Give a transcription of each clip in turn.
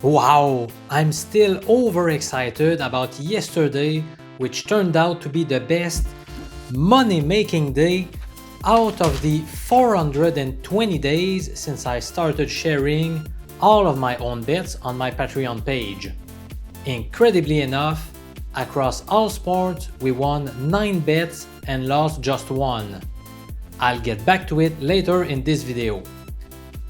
Wow, I'm still overexcited about yesterday, which turned out to be the best money-making day out of the 420 days since I started sharing all of my own bets on my Patreon page. Incredibly enough, across all sports, we won 9 bets and lost just 1. I'll get back to it later in this video.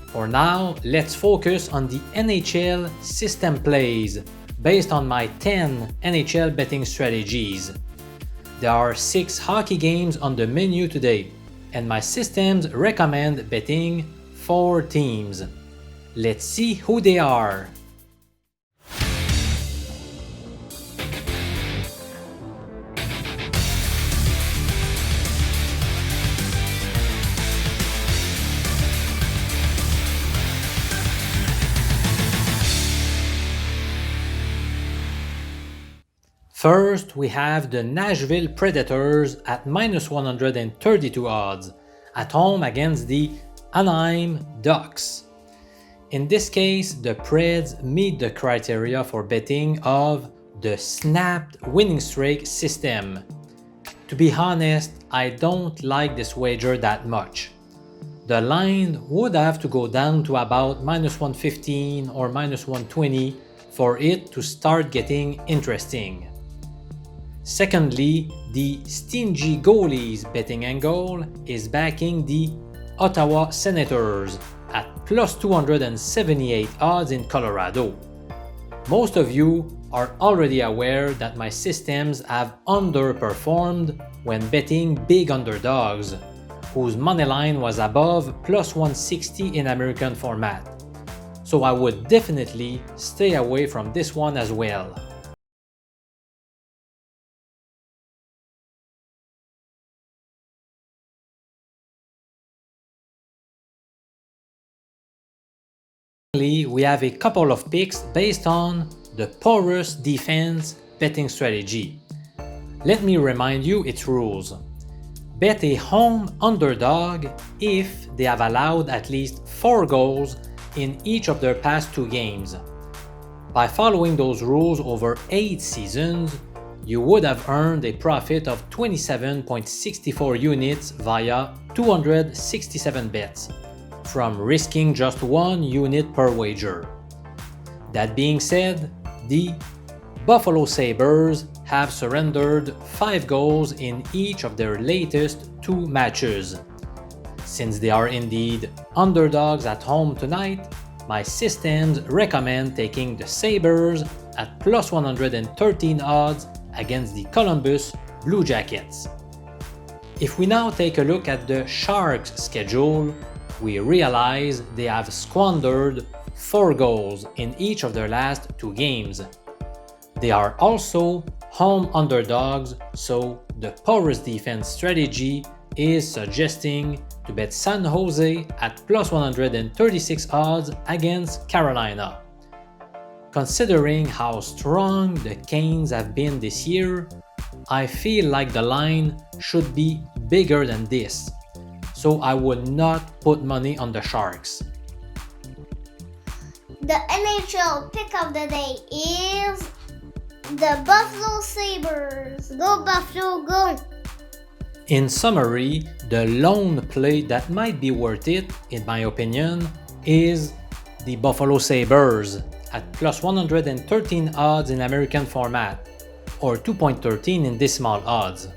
For now, let's focus on the NHL system plays based on my 10 NHL betting strategies. There are 6 hockey games on the menu today, and my systems recommend betting 4 teams. Let's see who they are. First, we have the Nashville Predators at minus 132 odds, at home against the Anaheim Ducks. In this case, the Preds meet the criteria for betting of the snapped winning streak system. To be honest, I don't like this wager that much. The line would have to go down to about minus 115 or minus 120 for it to start getting interesting. Secondly, the stingy goalies betting angle is backing the Ottawa Senators at plus 278 odds in Colorado. Most of you are already aware that my systems have underperformed when betting big underdogs, whose moneyline was above plus 160 in American format. So I would definitely stay away from this one as well. We have a couple of picks based on the POROUS defense betting strategy. Let me remind you its rules. Bet a home underdog if they have allowed at least 4 goals in each of their past 2 games. By following those rules over 8 seasons, you would have earned a profit of 27.64 units via 267 bets, from risking just 1 unit per wager. That being said, the Buffalo Sabres have surrendered 5 goals in each of their latest 2 matches. Since they are indeed underdogs at home tonight, my systems recommend taking the Sabres at plus 113 odds against the Columbus Blue Jackets. If we now take a look at the Sharks' schedule, we realize they have squandered 4 goals in each of their last 2 games. They are also home underdogs, so the POROUS defense strategy is suggesting to bet San Jose at plus 136 odds against Carolina. Considering how strong the Canes have been this year, I feel like the line should be bigger than this, so I would not put money on the Sharks. The NHL pick of the day is the Buffalo Sabres. Go Buffalo, go! In summary, the lone play that might be worth it, in my opinion, is the Buffalo Sabres at plus 113 odds in American format, or 2.13 in decimal odds.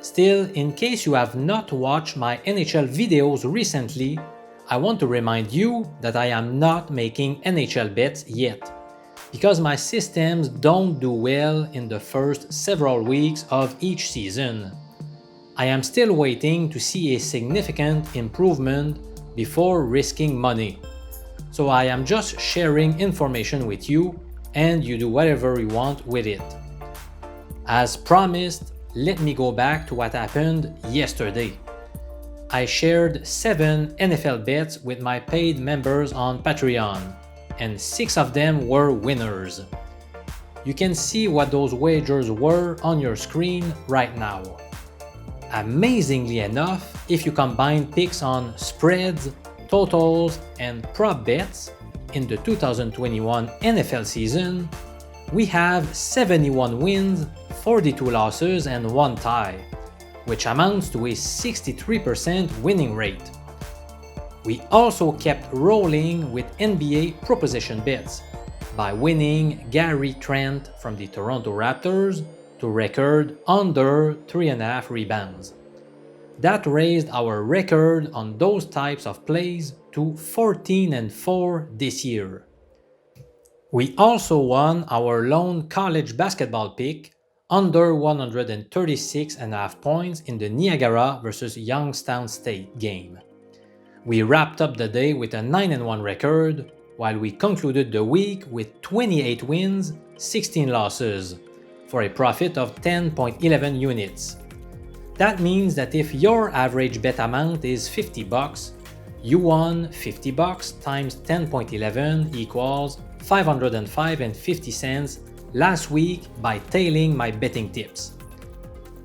Still, in case you have not watched my NHL videos recently, I want to remind you that I am not making NHL bets yet, because my systems don't do well in the first several weeks of each season. I am still waiting to see a significant improvement before risking money. So I am just sharing information with you, and you do whatever you want with it. As promised, let me go back to what happened yesterday. I shared 7 NFL bets with my paid members on Patreon, and 6 of them were winners. You can see what those wagers were on your screen right now. Amazingly enough, if you combine picks on spreads, totals, and prop bets, in the 2021 NFL season, we have 71 wins, 42 losses, and 1 tie, which amounts to a 63% winning rate. We also kept rolling with NBA proposition bets by winning Gary Trent from the Toronto Raptors to record under 3.5 rebounds. That raised our record on those types of plays to 14-4 this year. We also won our lone college basketball pick under 136.5 points in the Niagara versus Youngstown State game. We wrapped up the day with a 9-1 record, while we concluded the week with 28 wins, 16 losses, for a profit of 10.11 units. That means that if your average bet amount is $50, you won $50 times 10.11 equals $505.50 last week by tailing my betting tips.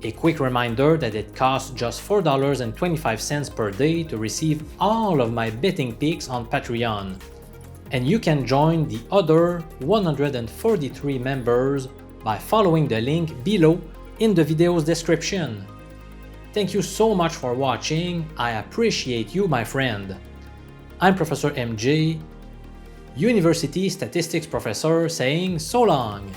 A quick reminder that it costs just $4.25 per day to receive all of my betting picks on Patreon, and you can join the other 143 members by following the link below in the video's description. Thank you so much for watching. I appreciate you, my friend. I'm Professor MJ, University Statistics Professor, saying so long.